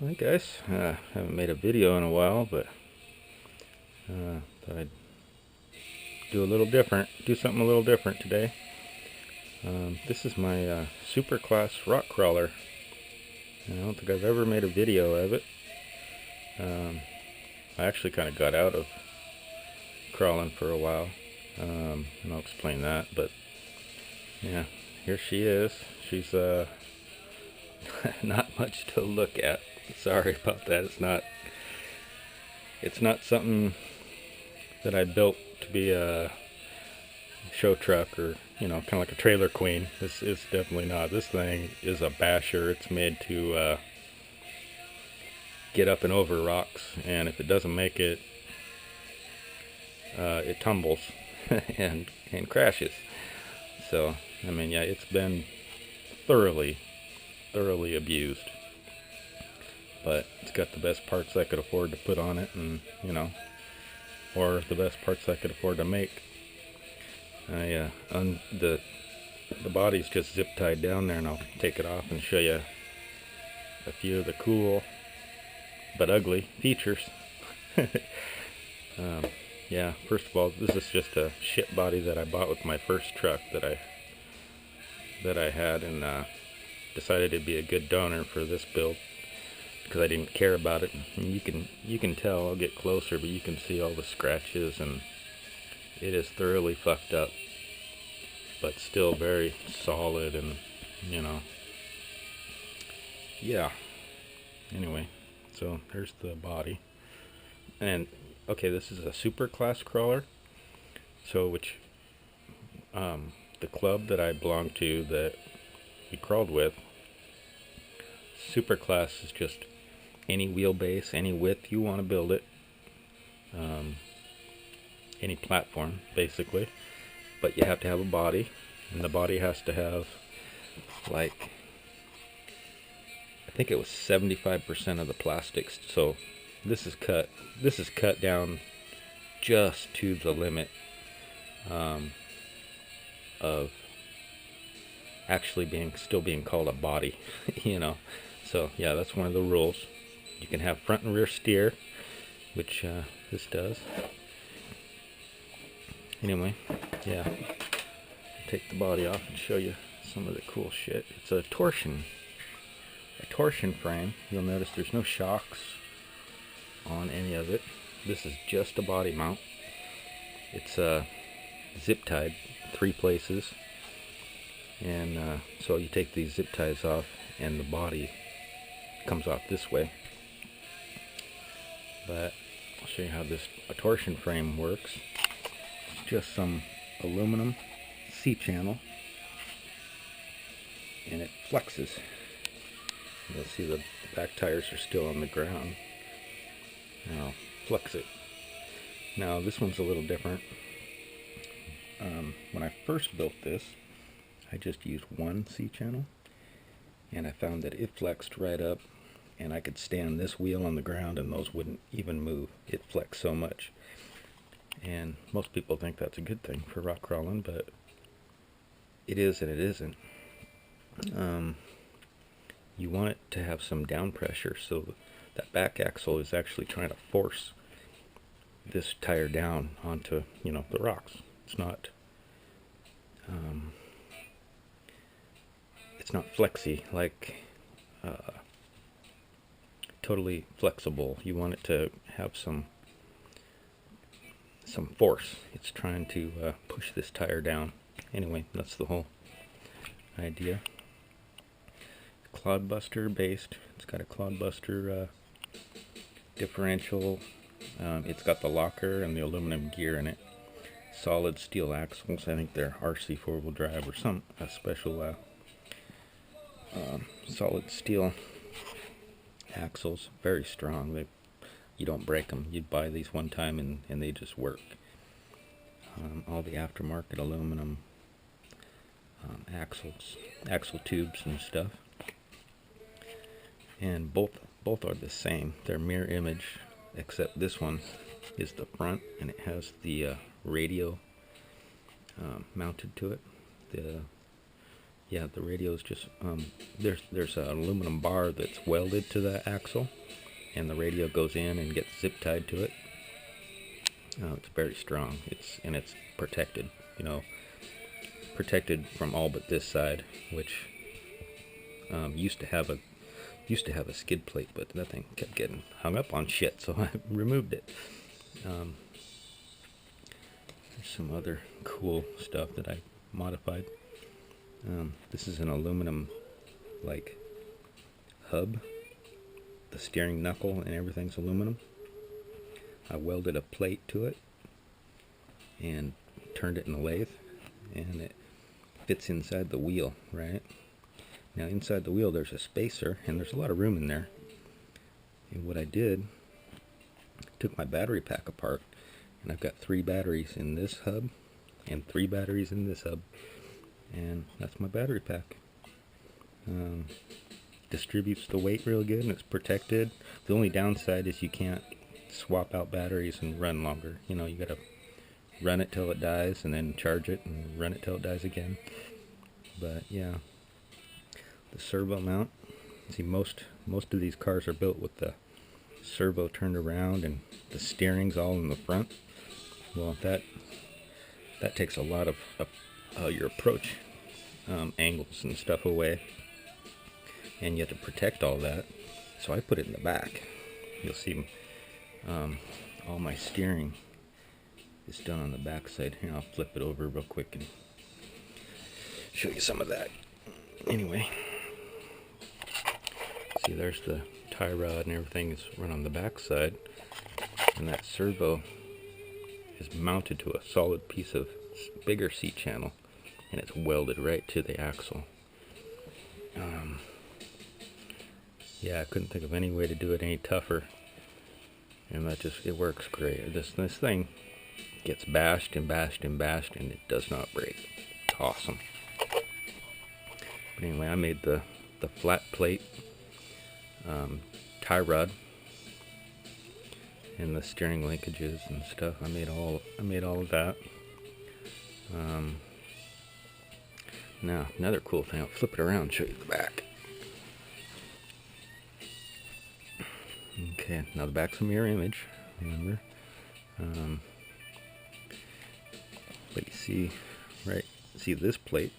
Hi guys, haven't made a video in a while, but thought I'd do something a little different today. This is my super class rock crawler. I don't think I've ever made a video of it. I actually kind of got out of crawling for a while, and I'll explain that. But yeah, here she is. She's not much to look at. Sorry about that. It's not something that I built to be a show truck or kind of like a trailer queen. This is definitely not. This thing is a basher. It's made to get up and over rocks, and if it doesn't make it, it tumbles and crashes. So I mean, yeah, it's been thoroughly abused, but it's got the best parts I could afford to put on it, and or the best parts I could afford to make. The body's just zip tied down there, and I'll take it off and show you a few of the cool but ugly features. Yeah, first of all, this is just a shit body that I bought with my first truck that I had, and decided it'd be a good donor for this build because I didn't care about it. And you can tell. I'll get closer, but you can see all the scratches, and it is thoroughly fucked up, but still very solid, and yeah. Anyway, so there's the body. And okay, this is a super class crawler. So the club that I belong to, that we crawled with, super class is just any wheelbase, any width you want to build it, any platform basically, but you have to have a body, and the body has to have, like, I think it was 75% of the plastics. So this is cut down just to the limit of actually still being called a body. So yeah, that's one of the rules. You can have front and rear steer, which this does. Anyway, yeah, take the body off and show you some of the cool shit. It's a torsion frame. You'll notice there's no shocks on any of it. This is just a body mount. It's zip tied 3 places, and so you take these zip ties off and the body comes off this way. But I'll show you how a torsion frame works. It's just some aluminum C-channel, and it flexes. You'll see the back tires are still on the ground. Now flex it. Now this one's a little different. When I first built this, I just used one C-channel, and I found that it flexed right up, and I could stand this wheel on the ground and those wouldn't even move. It flexed so much. And most people think that's a good thing for rock crawling, but it is and it isn't. You want it to have some down pressure, so that back axle is actually trying to force this tire down onto the rocks. It's not flexy, like totally flexible. You want it to have some force. It's trying to push this tire down. Anyway, that's the whole idea. Clodbuster based. It's got a Clodbuster differential. It's got the locker and the aluminum gear in it. Solid steel axles. I think they're RC 4-wheel drive or a special solid steel axles. Very strong. You don't break them. You'd buy these one time and they just work. All the aftermarket aluminum axle tubes and stuff. And both are the same. They're mirror image, except this one is the front, and it has the radio mounted to it. yeah, the radio's just, there's an aluminum bar that's welded to the axle, and the radio goes in and gets zip tied to it. It's very strong. It's protected, protected from all but this side, which used to have a skid plate, but that thing kept getting hung up on shit, so I removed it. There's some other cool stuff that I modified. This is an aluminum like hub. The steering knuckle and everything's aluminum. I welded a plate to it and turned it in the lathe, and it fits inside the wheel, right? Now inside the wheel there's a spacer, and there's a lot of room in there. And what I did, took my battery pack apart, and I've got 3 batteries in this hub and 3 batteries in this hub, and that's my battery pack. Distributes the weight real good, and it's protected. The only downside is you can't swap out batteries and run longer. You gotta run it till it dies and then charge it and run it till it dies again. But yeah, the servo mount, see, most of these cars are built with the servo turned around and the steering's all in the front. Well, that takes a lot of your approach angles and stuff away, and you have to protect all that. So I put it in the back. You'll see all my steering is done on the back side. Here, I'll flip it over real quick and show you some of that. Anyway, see, there's the tie rod and everything is run on the back side, and that servo is mounted to a solid piece of bigger seat channel, and it's welded right to the axle. Yeah, I couldn't think of any way to do it any tougher, and it works great. This thing gets bashed and bashed and bashed, and it does not break. It's awesome. But anyway, I made the flat plate tie rod and the steering linkages and stuff. I made all of that. Now, another cool thing, I'll flip it around and show you the back. Okay, now the back's a mirror image, remember? But you see this plate,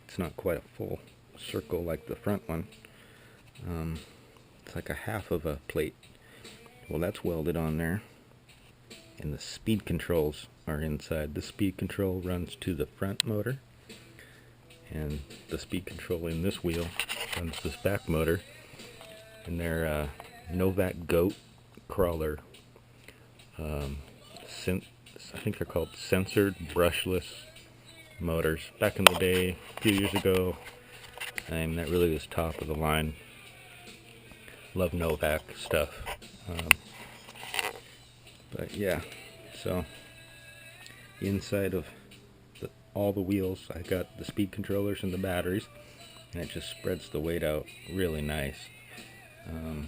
it's not quite a full circle like the front one. It's like a half of a plate. Well, that's welded on there, and the speed controls are inside. The speed control runs to the front motor, and the speed control in this wheel runs this back motor, and they're Novak Goat crawler. I think they're called censored brushless motors. Back in the day, a few years ago, that really was top of the line. Love Novak stuff. But yeah, so inside of all the wheels, I got the speed controllers and the batteries, and it just spreads the weight out really nice. And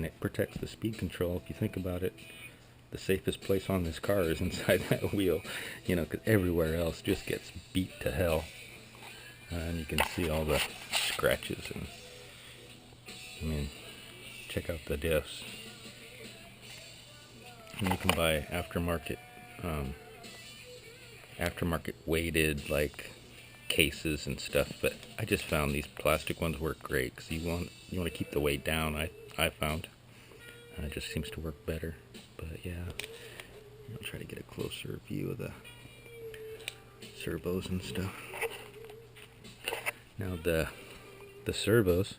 it protects the speed control. If you think about it, the safest place on this car is inside that wheel, because everywhere else just gets beat to hell. And you can see all the scratches, and check out the diffs. And you can buy aftermarket weighted like cases and stuff, but I just found these plastic ones work great because you want to keep the weight down. I found it just seems to work better. But yeah, I'll try to get a closer view of the servos and stuff. Now the servos,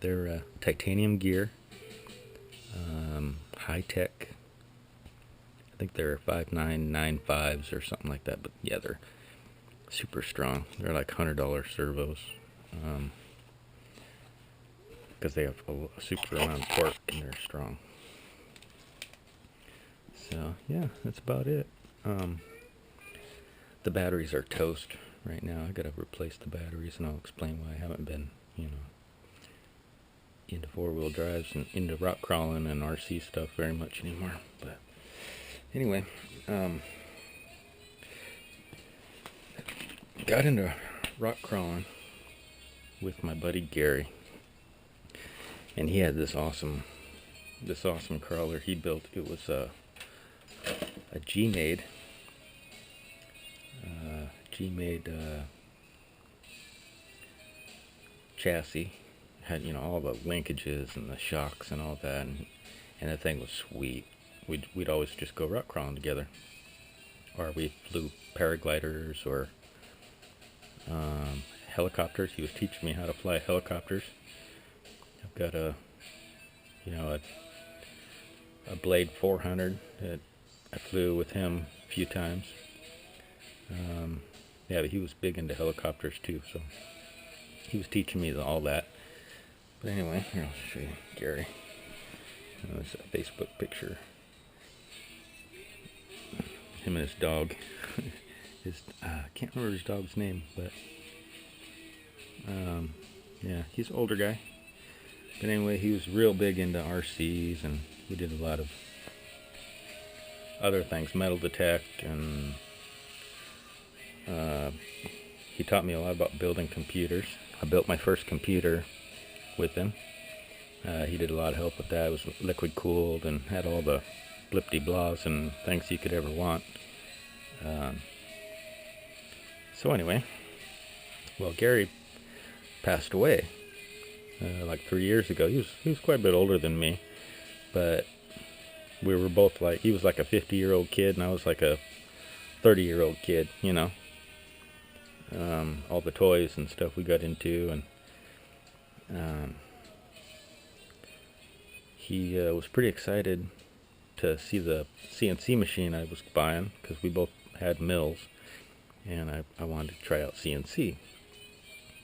they're titanium gear, high tech. I think they're 5995s or something like that. But yeah, they're super strong. They're like $100 servos, because they have a super amount of torque and they're strong. So yeah, that's about it. The batteries are toast right now. I gotta replace the batteries, and I'll explain why I haven't been, into four-wheel drives and into rock crawling and RC stuff very much anymore. But anyway, got into rock crawling with my buddy Gary, and he had this awesome crawler he built. It was a G-made chassis. Had, you know, all the linkages and the shocks and all that, and the thing was sweet. We'd always just go rock crawling together, or we flew paragliders or helicopters. He was teaching me how to fly helicopters. I've got a Blade 400 that I flew with him a few times. Yeah, but he was big into helicopters too, so he was teaching me all that. But anyway, here, I'll show you Gary. There's a Facebook picture. Him and his dog. I can't remember his dog's name, but yeah, he's an older guy. But anyway, he was real big into RCs, and we did a lot of other things, metal detect, and he taught me a lot about building computers. I built my first computer with him. He did a lot of help with that. It was liquid cooled and had all the blip-de-blahs and things you could ever want. So anyway, well, Gary passed away like 3 years ago. He was quite a bit older than me, but we were both like, he was like a 50-year-old kid and I was like a 30-year-old kid, you know. All the toys and stuff we got into, and he was pretty excited to see the CNC machine I was buying, because we both had mills, and I wanted to try out CNC.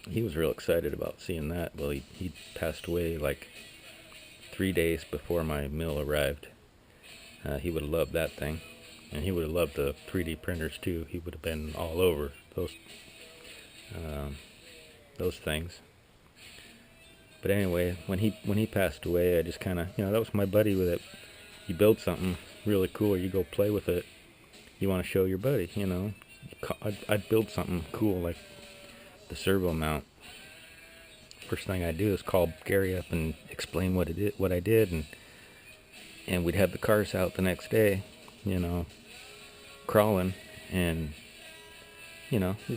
He was real excited about seeing that. Well, he passed away like 3 days before my mill arrived. He would have loved that thing, and he would have loved the 3D printers too. He would have been all over those things. But anyway, when he passed away, I just kind of, you know, that was my buddy with it. You build something really cool, you go play with it, you want to show your buddy, you know. I'd build something cool like the servo mount. First thing I do is call Gary up and explain what I did, and we'd have the cars out the next day, you know, crawling, and you know, he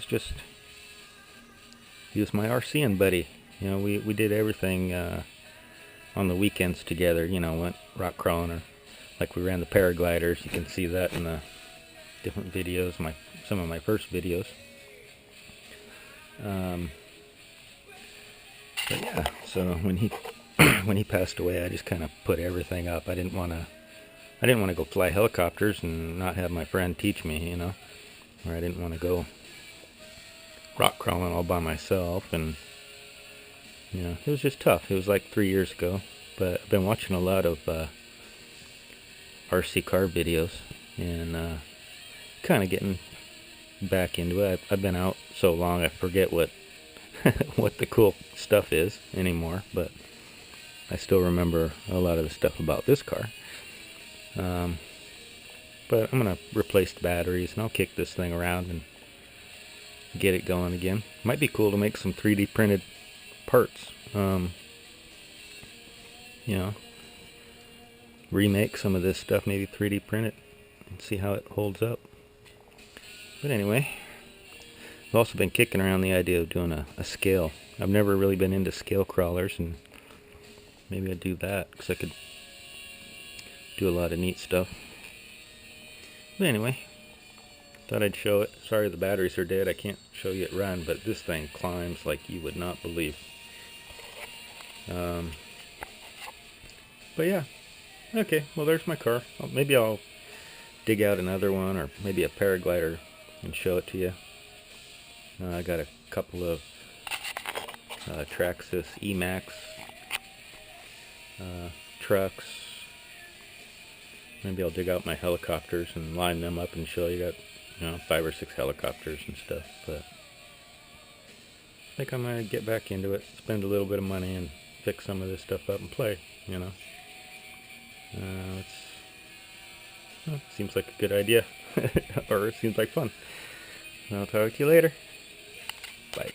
was my RCing buddy. You know, we did everything on the weekends together, you know, went rock crawling, or like we ran the paragliders. You can see that in the different videos, some of my first videos. But yeah, so when he passed away, I just kind of put everything up. I didn't want to go fly helicopters and not have my friend teach me, you know, or I didn't want to go rock crawling all by myself, and you know, it was just tough. It was like 3 years ago, but I've been watching a lot of RC car videos, and kind of getting back into it. I've been out so long, I forget what what the cool stuff is anymore, but I still remember a lot of the stuff about this car. But I'm gonna replace the batteries, and I'll kick this thing around and get it going again. Might be cool to make some 3D printed parts. You know, remake some of this stuff, maybe 3D print it and see how it holds up. But anyway, I've also been kicking around the idea of doing a scale. I've never really been into scale crawlers, and maybe I'd do that, because I could do a lot of neat stuff. But anyway, thought I'd show it. Sorry the batteries are dead, I can't show you it run, but this thing climbs like you would not believe. But yeah, okay, well there's my car. Maybe I'll dig out another one, or maybe a paraglider, and show it to you. I got a couple of Traxxas Emax trucks. Maybe I'll dig out my helicopters and line them up and show you. Got, you know, 5 or 6 helicopters and stuff. But I think I'm gonna get back into it, spend a little bit of money, and fix some of this stuff up and play. You know, it seems like a good idea, or it seems like fun. I'll talk to you later. Bye.